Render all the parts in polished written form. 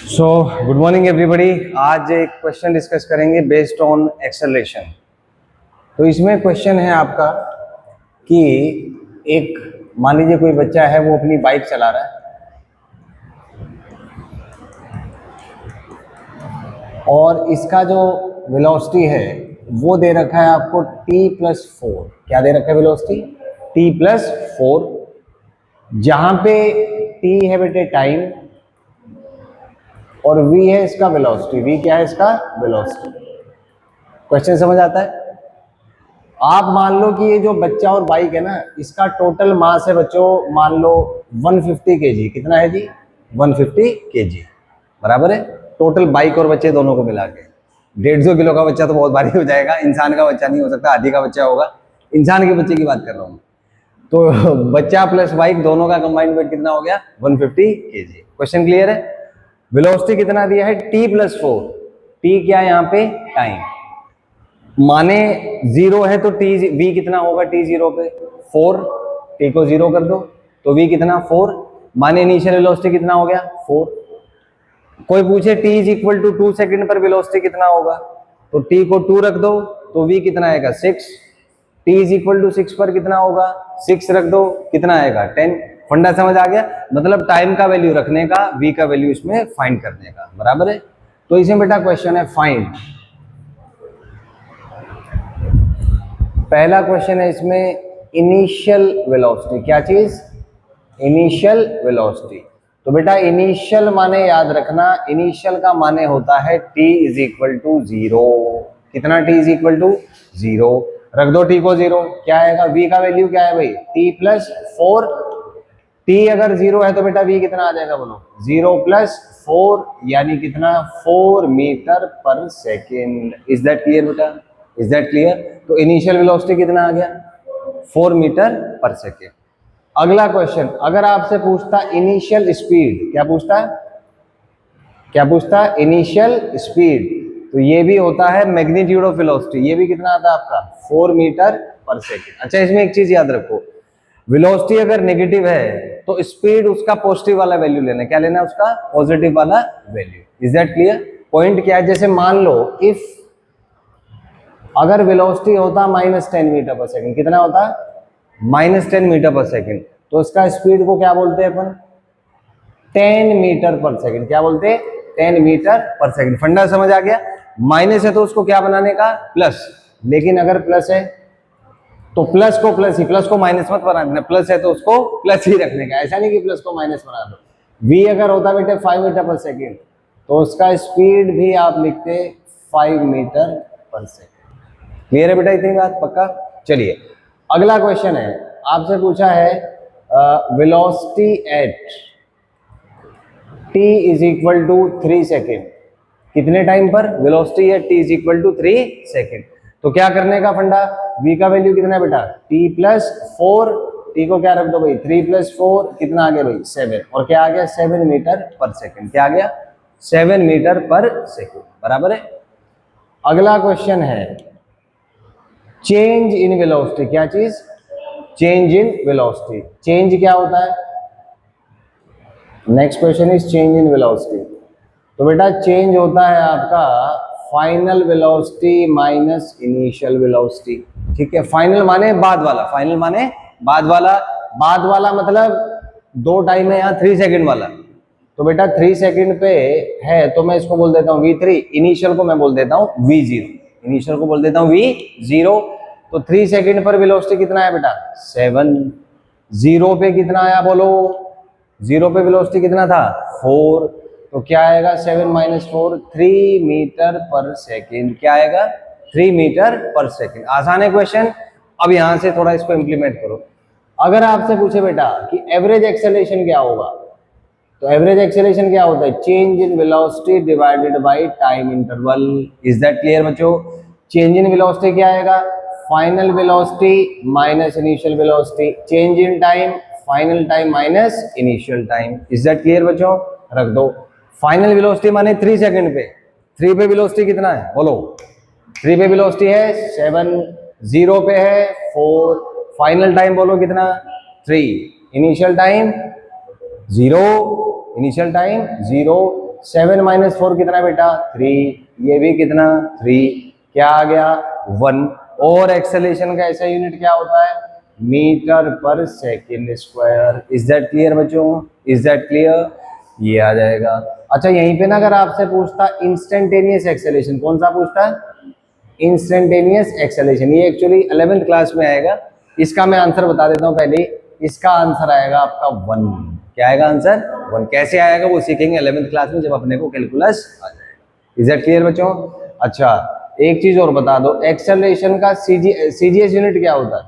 So good morning everybody. आज एक question discuss करेंगे बेस्ड ऑन एक्सेलरेशन। तो इसमें क्वेश्चन है आपका कि एक मान लीजिए कोई बच्चा है, वो अपनी बाइक चला रहा है और इसका जो वेलोसिटी है वो दे रखा है आपको t+4। क्या दे रखा है वेलोसिटी? t+4, जहां पे t है बेटे टाइम और v है इसका वेलोसिटी। v क्या है इसका? वेलोसिटी। क्वेश्चन समझ आता है? आप मान लो कि ये जो बच्चा और बाइक है ना, इसका टोटल मास है बच्चों, मान लो 150 kg। कितना है जी? 150 kg बराबर है। टोटल बाइक और बच्चे दोनों को मिला के 150 किलो का बच्चा तो बहुत भारी हो जाएगा, इंसान का बच्चा नहीं हो सकता, आधी का बच्चा होगा। इंसान के बच्चे की बात कर रहा हूँ। तो बच्चा प्लस बाइक दोनों का कंबाइंड वेट कितना हो गया? 150 kg। क्वेश्चन क्लियर है? वेलोसिटी कितना दिया है? t+4। t क्या है यहाँ पे? टाइम। माने 0 है तो v कितना होगा? t0 पे 4। t को 0 कर दो तो v कितना? 4। माने इनिशियल वेलोसिटी कितना हो गया? 4। कोई पूछे t = 2 सेकंड पर वेलोसिटी कितना होगा, तो t को 2 रख दो तो v कितना आएगा? 6। t = 6 पर कितना होगा? 6 रख दो, कितना आएगा? 10। फंडा समझ आ गया? मतलब टाइम का वैल्यू रखने का, v का वैल्यू इसमें फाइंड करने का, बराबर है। तो इसमें बेटा क्वेश्चन है फाइंड। पहला क्वेश्चन है इसमें इनिशियल वेलोसिटी। क्या चीज? Initial velocity. तो बेटा इनिशियल माने याद रखना, इनिशियल का माने होता है t = 0। कितना? t = 0। रख दो t को 0, क्या आएगा? v का वैल्यू क्या है भाई? t+4। t अगर 0 है तो बेटा v कितना आ जाएगा? बोलो 0+4 यानी कितना? 4 metre per second. Is that clear बेटा? Is that clear? तो इनिशियल वेलोसिटी कितना आ गया? 4 मीटर पर सेकेंड। अगला क्वेश्चन, अगर आपसे पूछता इनिशियल स्पीड, क्या पूछता? क्या पूछता? Initial speed. तो ये भी होता है मैग्नीट्यूड ऑफ वेलोसिटी। ये भी कितना आता है आपका? 4 मीटर पर सेकेंड। अच्छा, इसमें एक चीज याद रखो, वेलोसिटी अगर नेगेटिव है तो स्पीड उसका पॉजिटिव वाला वैल्यू लेना। क्या लेना? उसका पॉजिटिव वाला value. Is that clear? Point क्या है? जैसे मान लो इफ अगर वेलोसिटी होता -10 मीटर पर सेकंड, कितना होता? -10 मीटर पर सेकंड, तो इसका स्पीड को क्या बोलते हैं अपन? 10 मीटर पर सेकंड। क्या बोलते हैं? 10 मीटर पर सेकंड। फंडा समझ आ गया? माइनस है तो उसको क्या बनाने का? प्लस। लेकिन अगर प्लस है तो प्लस को प्लस ही, प्लस को माइनस मत बना देना। प्लस है तो उसको प्लस ही रखने का, ऐसा नहीं कि प्लस को माइनस बना दो। v अगर होता बेटे 5 मीटर पर सेकंड तो उसका स्पीड भी आप लिखते 5 मीटर पर सेकंड। क्लियर है बेटा? इतनी बात पक्का? चलिए अगला क्वेश्चन है, आपसे पूछा है वेलोसिटी एट t = 3 सेकेंड। कितने टाइम पर? वेलोसिटी है t = 3 सेकेंड। तो क्या करने का फंडा? v का वैल्यू कितना है बेटा? t+4। t को क्या रख दो भाई? 3+4 कितना आ गया भाई? 7। और क्या आ गया? 7 मीटर पर सेकेंड। क्या आ गया? 7 मीटर पर सेकेंड, बराबर है। अगला क्वेश्चन है चेंज इन वेलोसिटी। क्या चीज? Change in velocity. चेंज क्या होता है? Next question is change in velocity. तो बेटा चेंज होता है आपका final velocity minus initial velocity. ठीक है? फाइनल माने बाद वाला, फाइनल माने बाद वाला। बाद वाला मतलब दो टाइम है यहाँ 3 सेकंड वाला। तो बेटा 3 सेकंड पे है तो मैं इसको बोल देता हूँ v3। इनिशियल को मैं बोल देता हूँ v0। इनिशियल को बोल देता हूँ v0। तो 3 सेकंड पर वेलोसिटी कितना है बेटा? 7। 0 पे कितना आया बोलो? 0 पे वेलोसिटी कितना था? 4। तो क्या आएगा? 7 - 4 3 मीटर पर सेकेंड। क्या आएगा? 3 मीटर पर सेकेंड। आसान है क्वेश्चन। अब यहां से थोड़ा इसको इंप्लीमेंट करो। अगर आपसे पूछे बेटा कि एवरेज एक्सेलरेशन क्या होगा, तो एवरेज एक्सेलरेशन क्या होता है? Change in velocity divided by time interval. Is that clear बच्चों? चेंज इन वेलोसिटी क्या आएगा? Final velocity minus initial velocity. Change in time final time minus initial time. Is that clear बच्चों? रख दो। Final velocity माने 3 second पे। 3 पे velocity कितना है बोलो? 3 पे वेलोसिटी है 7। 0 पे है 4। फाइनल टाइम बोलो कितना? 3। Initial time 0। Initial time 0, 7 minus 4 कितना बेटा 3, ये भी कितना 3, क्या आ गया 1। और एक्सेलरेशन का ऐसा यूनिट क्या होता है metre per second square. Is that clear बच्चों, इज दैट क्लियर, ये आ जाएगा। अच्छा यहीं पे ना अगर आपसे पूछता इंस्टेंटेनियस एक्सेलरेशन, कौन सा पूछता है इंस्टेंटेनियस एक्सेलरेशन, ये एक्चुअली 11th क्लास में आएगा। इसका मैं आंसर बता देता हूं पहले, इसका आंसर आएगा आपका 1। क्या आएगा आंसर 1। कैसे आएगा वो सीखेंगे 11th क्लास में जब अपने को कैलकुलस आ जाएगा। इज दैट क्लियर बच्चों। अच्छा एक चीज और बता दो, एक्सेलरेशन का सीजीएस यूनिट क्या होता है,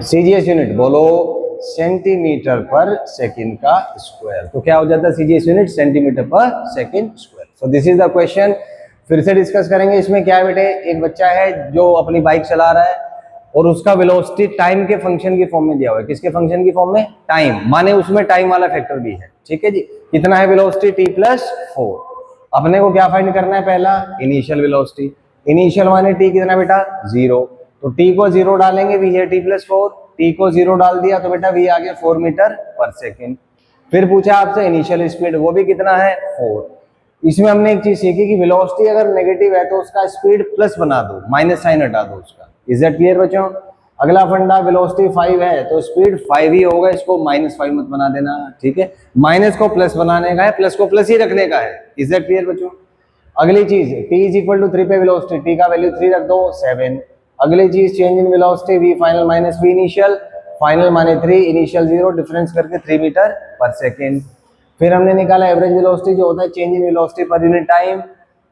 सीजीएस यूनिट बोलो सेंटीमीटर पर सेकंड का स्क्वायर। तो क्या हो जाता है सीजीएस यूनिट सेंटीमीटर पर second square. So this is the question, फिर से डिस्कस करेंगे। इसमें क्या है बेटे, एक बच्चा है जो अपनी बाइक चला रहा है और उसका वेलोसिटी टाइम के फंक्शन की फॉर्म में दिया हुआ है। किसके फंक्शन की फॉर्म में, टाइम, माने उसमें टाइम वाला फैक्टर भी है। ठीक है जी, कितना है वेलोसिटी t+4। अपने को क्या फाइंड करना है, पहला इनिशियल वेलोसिटी। इनिशियल माने t कितना बेटा 0, तो t को 0 डालेंगे, v है t+4, t को 0 डाल दिया तो बेटा v आ गया 4 मीटर पर सेकेंड। फिर पूछा आपसे इनिशियल स्पीड, वो भी कितना है 4। इसमें हमने एक चीज सीखी कि वेलोसिटी अगर नेगेटिव है तो उसका स्पीड प्लस बना दो, माइनस साइन हटा दो उसका। इज दैट क्लियर बच्चों। अगला फंडा, वेलोसिटी 5 है तो स्पीड 5 ही होगा, इसको -5 मत बना देना। ठीक है, माइनस को प्लस बनाने का है, प्लस को प्लस ही रखने का है। इज दैट क्लियर बच्चों। अगली चीज t = 3 पे वेलोसिटी, t का वैल्यू 3 रख दो 7। अगली चीज change in velocity v final minus v initial, final माने 3, इनिशियल 0, डिफरेंस करके 3 मीटर पर सेकेंड। फिर हमने निकाला एवरेज वेलोसिटी जो होता है change in velocity per unit time.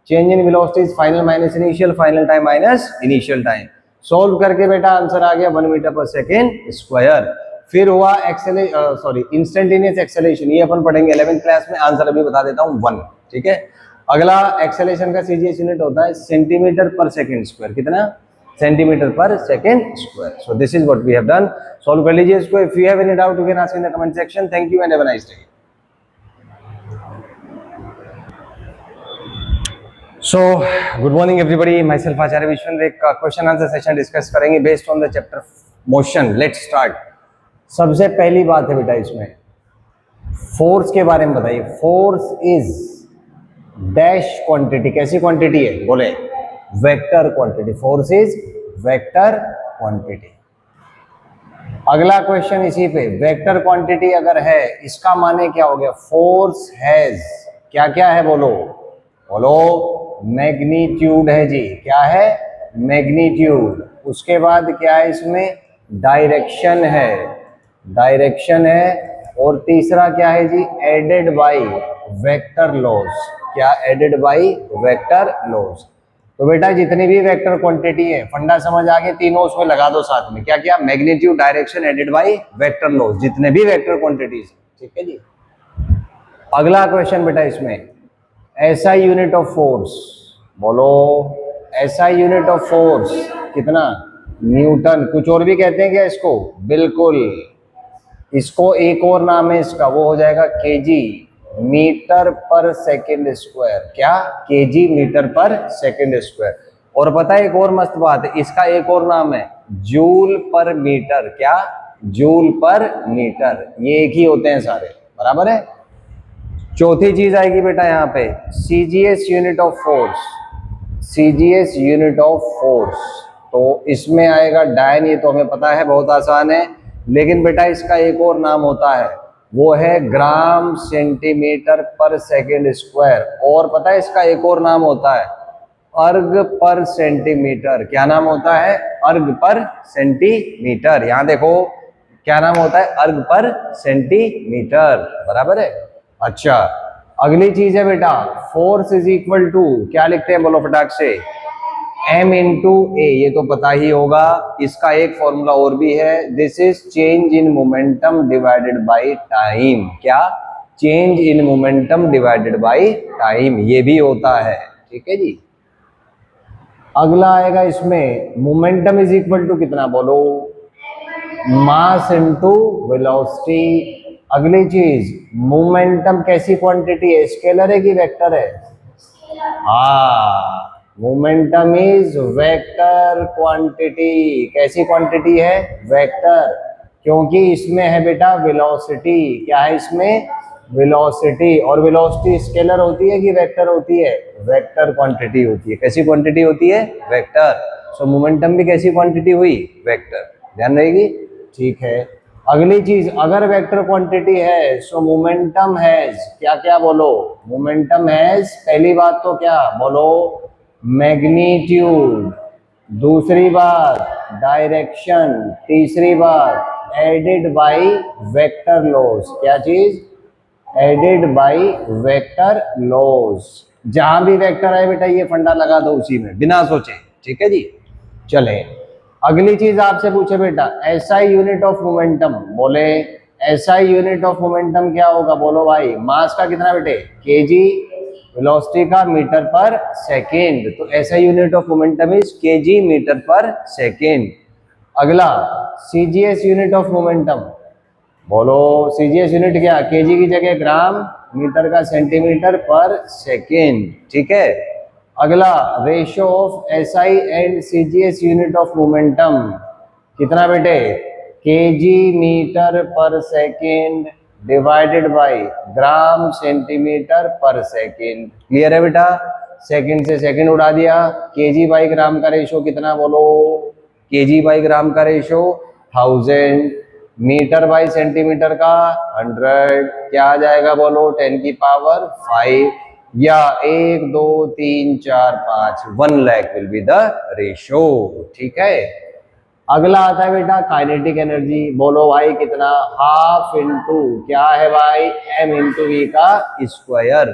Change in velocity final minus initial, final time minus initial time. Solve करके बेटा आंसर आ गया 1 मीटर पर सेकेंड स्क्वायर। फिर हुआ इंस्टेंटेनियस एक्सेलरेशन, ये अपन पढ़ेंगे 11th क्लास में। आंसर अभी बता देता हूँ 1। ठीक है, अगला एक्सेलरेशन का सीजीएस यूनिट होता है सेंटीमीटर पर सेकेंड स्क्वायर। कितना, centimetre per second square. So this is what we have done. Solve कर लीजिए इसको। If you have any doubt you can ask in the comment section. Thank you and have a nice day. So, good morning everybody. Myself Acharya Vishwendra, एक question answer session discuss करेंगे based on the chapter motion. Let's start. सबसे पहली बात है बेटा इसमें force के बारे में बताइए। फोर्स इज डैश क्वांटिटी, कैसी क्वांटिटी है बोले, vector quantity. Force is vector quantity. अगला क्वेश्चन इसी पे, वेक्टर क्वांटिटी अगर है इसका माने क्या हो गया, फोर्स हैज क्या क्या है बोलो, बोलो मैग्नीट्यूड है जी। क्या है, मैग्नीट्यूड। उसके बाद क्या है इसमें, डायरेक्शन है, डायरेक्शन है। और तीसरा क्या है जी, एडेड बाय वेक्टर लॉज। क्या, एडेड बाय वेक्टर लॉज। तो बेटा जितनी भी वेक्टर क्वांटिटी है, फंडा समझ आ गए, तीनों उसमें लगा दो साथ में। क्या क्या, magnitude, direction, added by vector laws, जितने भी वेक्टर क्वांटिटीज। ठीक है जी। अगला क्वेश्चन बेटा इसमें, ऐसा यूनिट ऑफ फोर्स, बोलो ऐसा यूनिट ऑफ फोर्स कितना, न्यूटन। कुछ और भी कहते हैं क्या इसको, बिल्कुल। इसको एक और नाम है इसका, वो हो जाएगा KG, metre per second square. क्या, KG metre per second square. और पता है एक और मस्त बात है, इसका एक और नाम है जूल पर मीटर। क्या, जूल पर मीटर। ये एक ही होते हैं सारे, बराबर है। चौथी चीज आएगी बेटा यहाँ पे, CGS unit of force, CGS unit of force. तो इसमें आएगा डायन, ये तो हमें पता है, बहुत आसान है। लेकिन बेटा इसका एक और नाम होता है, वो है gram centimetre per second square. और पता है इसका एक और नाम होता है अर्ग पर सेंटीमीटर। क्या नाम होता है, अर्ग पर सेंटीमीटर। यहाँ देखो क्या नाम होता है, अर्ग पर सेंटीमीटर, बराबर है। अच्छा अगली चीज है बेटा, फोर्स इज इक्वल टू, क्या लिखते हैं बोलो फटाक से, m इंटू ए। ये तो पता ही होगा। इसका एक फॉर्मूला और भी है, this is change in momentum divided by time. क्या, change in momentum divided by time, ये भी होता है। ठीक है जी। अगला आएगा इसमें, मोमेंटम इज इक्वल टू कितना बोलो, मास इंटू वेलोसिटी। अगली चीज, मोमेंटम कैसी क्वांटिटी है, स्केलर है कि वेक्टर है, हाँ, मोमेंटम इज वेक्टर क्वांटिटी। कैसी क्वांटिटी है, वेक्टर। क्योंकि इसमें है बेटा वेलोसिटी। क्या है इसमें? वेलोसिटी। और वेलोसिटी स्केलर होती है कि वेक्टर होती है? वेक्टर क्वांटिटी होती है। कैसी क्वांटिटी होती है? वेक्टर। सो मोमेंटम भी कैसी क्वांटिटी हुई? वेक्टर। ध्यान रहेगी। ठीक है, अगली चीज, अगर वेक्टर क्वांटिटी है सो मोमेंटम हैज क्या क्या बोलो? मोमेंटम हैज पहली बात तो क्या बोलो? मैग्नीट्यूड। दूसरी बात डायरेक्शन। तीसरी बात एडेड बाय वेक्टर लॉज। क्या चीज? Added by vector laws. जहां भी वेक्टर है बेटा ये फंडा लगा दो उसी में बिना सोचे। ठीक है जी। चले अगली चीज आपसे पूछे बेटा, एसआई यूनिट ऑफ मोमेंटम। बोले एसआई यूनिट ऑफ मोमेंटम क्या होगा? बोलो भाई। मास का कितना बेटे? केजी। वेलोसिटी का मीटर पर सेकेंड। तो SI unit of momentum is KG metre per second. अगला सीजीएस यूनिट ऑफ मोमेंटम। बोलो सीजीएस यूनिट क्या? केजी की जगह ग्राम, मीटर का सेंटीमीटर पर सेकेंड। ठीक है। अगला ratio of SI and CGS unit of momentum कितना बेटे? KG metre per second divided by gram centimetre per second. Clear है बेटा? सेकेंड से सेकेंड उड़ा दिया। केजी बाई ग्राम का रेशियो कितना बोलो? केजी बाई ग्राम का रेशियो 1000। मीटर बाई सेंटीमीटर का 100। क्या आ जाएगा बोलो? 10 की पावर 5 या 1 2 3 4 5 1 lakh will be the ratio. ठीक है। अगला आता है बेटा काइनेटिक एनर्जी। बोलो भाई कितना? हाफ इंटू क्या है भाई? एम इंटू वी का स्क्वायर।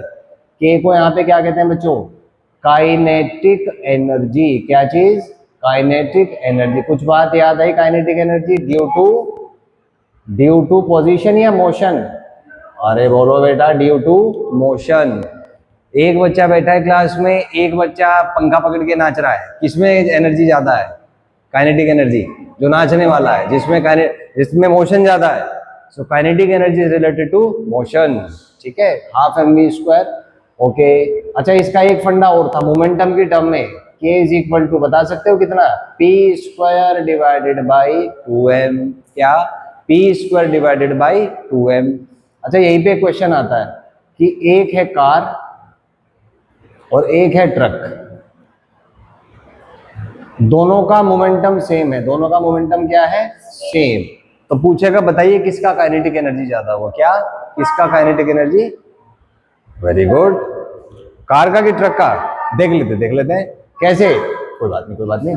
के को यहाँ पे क्या कहते हैं बच्चों? Kinetic energy. क्या चीज? Kinetic energy. कुछ बात याद आई? Kinetic energy due to position या मोशन? अरे बोलो बेटा ड्यू टू मोशन। एक बच्चा बैठा है क्लास में, एक बच्चा पंखा पकड़ के नाच रहा है, किसमें एनर्जी ज्यादा है? Kinetic energy. जो नाचने वाला है, जिसमें मोशन ज्यादा है। So kinetic energy is related to motion. ठीक है, half M V square. Okay. अच्छा, इसका एक फंडा और था मोमेंटम की टर्म में। k इज इक्वल टू बता सकते हो कितना? P square divided by 2m। क्या? P square divided by 2m। अच्छा, यहीं पे क्वेश्चन आता है कि एक है कार और एक है ट्रक, दोनों का मोमेंटम सेम है। दोनों का मोमेंटम क्या है? सेम। तो पूछेगा बताइए किसका काइनेटिक एनर्जी ज्यादा होगा? क्या? किसका kinetic energy? Very good. Car का कि ट्रक का? देख लेते हैं कैसे। कोई बात नहीं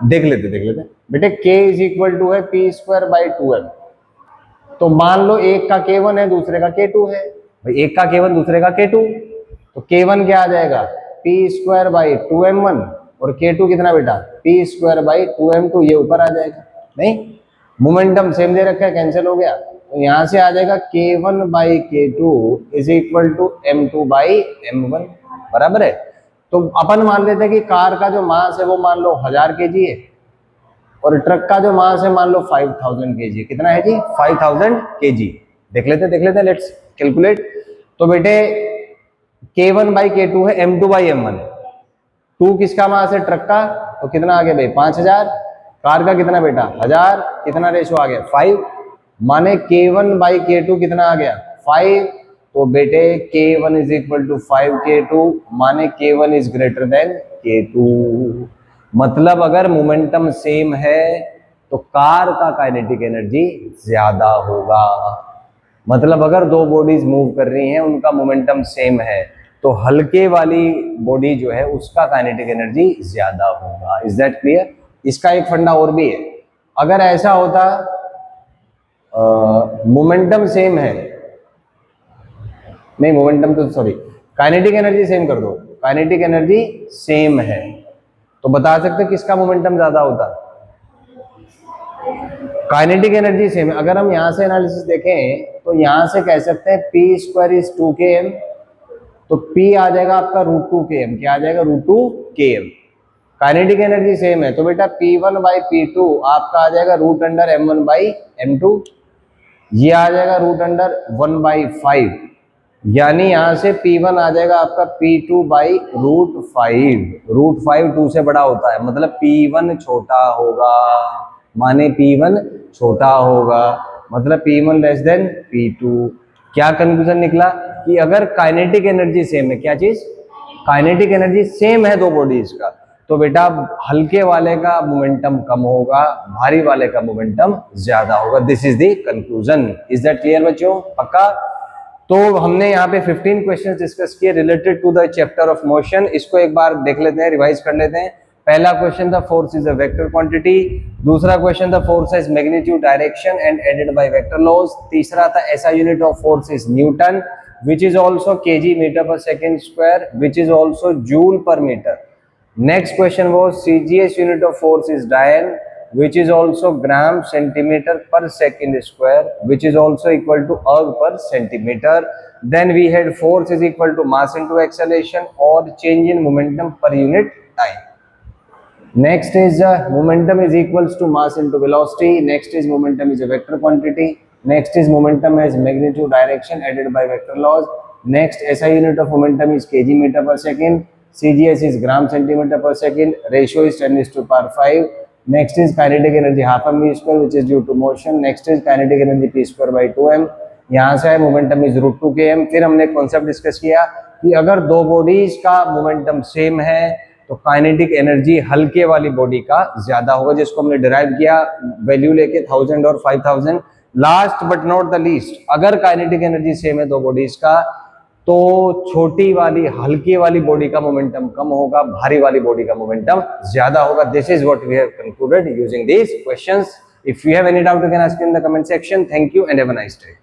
देख लेते बेटे। k इज इक्वल टू है पी स्क्वायर बाई 2m। तो मान लो एक का k1 है, दूसरे का k2 है। भाई एक का k1 दूसरे का k2, तो k1 क्या आ जाएगा? पी स्क्वायर बाई 2m1 और k2 कितना बेटा? P square by 2m2। ये ऊपर आ जाएगा। नहीं, मोमेंटम सेम दे रखा है, कैंसिल हो गया। तो यहां से आ जाएगा k1 by k2 is equal to m2 by m1। बराबर है। तो अपन मान लेते हैं कि कार का जो मास है वो मान लो 1000 kg है और ट्रक का जो मास है मान लो 5000 kg। कितना है जी? 5000 kg। देख लेते, लेट्स कैलकुलेट। तो बेटे k1 बाई k2 है m2 बाई m1। 2 किसका मास है? ट्रक का। तो कितना आ गया भाई? 5000। कार का कितना बेटा? 1000। कितना रेशो आ गया? 5। माने k1 बाई k2 कितना आ गया? 5। तो बेटे k1 is equal to 5k2 माने k1 is greater than k2। मतलब अगर मोमेंटम सेम है तो कार का काइनेटिक एनर्जी ज्यादा होगा। मतलब अगर दो बॉडीज मूव कर रही हैं, उनका मोमेंटम सेम है, तो हल्के वाली बॉडी जो है उसका काइनेटिक एनर्जी ज्यादा होगा। Is that clear? इसका एक फंडा और भी है। अगर ऐसा होता मोमेंटम सेम है, नहीं मोमेंटम तो सॉरी काइनेटिक एनर्जी सेम कर दो, काइनेटिक एनर्जी सेम है तो बता सकते किसका मोमेंटम ज्यादा होता? काइनेटिक एनर्जी सेम है। अगर हम यहां से एनालिसिस देखें तो यहां से कह सकते हैं पी स्क्वायर इज 2km, तो P आ जाएगा आपका √2km। क्या आ जाएगा? √2km। काइनेटिक एनर्जी सेम है तो बेटा P1 बाई P2 आपका आ जाएगा √m1 बाई m2। ये आ जाएगा √1 बाई 5, यानी यहां से P1 आ जाएगा आपका P2 बाई √5। √5 2 से बड़ा होता है, मतलब P1 छोटा होगा, माने P1 छोटा होगा, मतलब P1 लेस देन P2। क्या कंक्लूजन निकला कि अगर काइनेटिक एनर्जी सेम है, क्या चीज, काइनेटिक एनर्जी सेम है दो बॉडीज का, तो बेटा हल्के वाले का मोमेंटम कम होगा, भारी वाले का मोमेंटम ज्यादा होगा। This is the conclusion. Is that clear बच्चों, पक्का? तो हमने यहाँ पे 15 क्वेश्चंस डिस्कस किए related to the chapter of motion. इसको एक बार देख लेते हैं, रिवाइज कर लेते हैं। पहला क्वेश्चन था force is a vector quantity. दूसरा क्वेश्चन था force is magnitude, direction and added by vector laws. तीसरा था SI unit of force is newton which is also kg meter per second square, which is also joule per meter. Next question was CGS unit of force is Dian, which is also gram centimeter per second square, which is also equal to erg per centimeter. Then we had force is equal to mass into acceleration or change in momentum per unit time. Next is momentum is equals to mass into velocity. Next is momentum is a vector quantity. Next is momentum as magnitude, direction added by vector laws. Next SI unit of momentum is kg meter per second. CGS is gram centimeter per second. Ratio is 10 is to power 5. Next is kinetic energy half m v square, which is due to motion. Next is kinetic energy p square by 2m. यहाँ से है momentum is root 2 km। फिर हमने concept discuss किया कि अगर दो bodies का मोमेंटम सेम है तो काइनेटिक एनर्जी हल्के वाली बॉडी का ज्यादा होगा, जिसको हमने डिराइव किया वैल्यू लेके 1000 और 5000। Last but not the least, अगर काइनेटिक एनर्जी सेम है दो बॉडीज का तो छोटी वाली हल्की वाली बॉडी का मोमेंटम कम होगा, भारी वाली बॉडी का मोमेंटम ज्यादा होगा। This is what we have concluded using these questions. If you have any doubt you can ask in the comment section. Thank you and have a nice day.